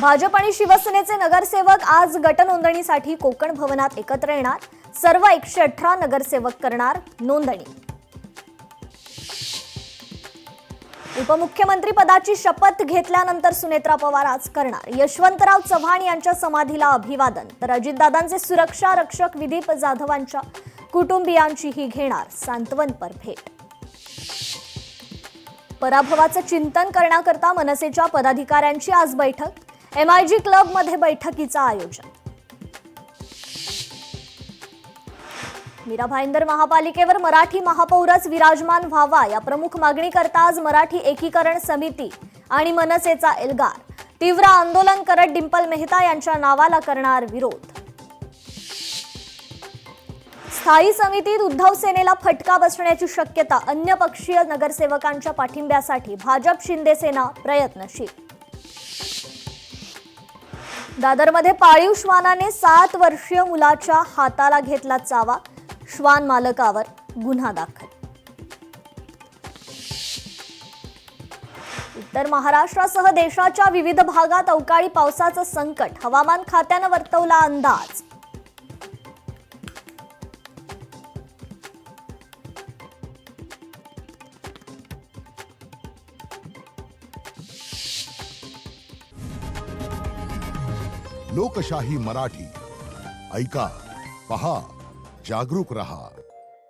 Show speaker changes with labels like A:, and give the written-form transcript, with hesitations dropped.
A: भाजप आणि शिवसेनेचे नगरसेवक आज गटनोंदणीसाठी कोकण भवनात एकत्र येणार। सर्व 118 नगरसेवक करणार नोंदणी। उपमुख्यमंत्री पदाची शपथ घेतल्यानंतर सुनेत्रा पवार आज करणार यशवंतराव चव्हाण यांच्या समाधीला अभिवादन, तर अजितदादांचे सुरक्षा रक्षक विदीप जाधवांच्या कुटुंबियांचीही घेणार सांत्वनपर भेट। पराभवाचं चिंतन करण्याकरता मनसेच्या पदाधिकाऱ्यांची आज बैठक, MIG क्लबमध्ये बैठकीचं आयोजन। मीरा भाईंदर महापालिकेवर मराठी महापौरच विराजमान व्हावा या प्रमुख मागणीकरता आज मराठी एकीकरण समिती आणि मनसेचा एल्गार, तीव्र आंदोलन करत डिंपल मेहता यांच्या नावाला करणार विरोध। स्थायी समितीत उद्धव सेनेला फटका बसण्याची शक्यता, अन्य पक्षीय नगरसेवकांच्या पाठिंब्यासाठी भाजप शिंदे सेना प्रयत्नशील। दादरमध्ये पाळीव श्वानाने 7 वर्षीय मुलाच्या हाताला घेतला चावा, श्वान मालकावर गुन्हा दाखल। उत्तर महाराष्ट्रासह देशाच्या विविध भागात अवकाळी पावसाचं संकट, हवामान खात्यानं वर्तवला अंदाज।
B: लोकशाही मराठी ऐका, पहा, जागरूक रहा।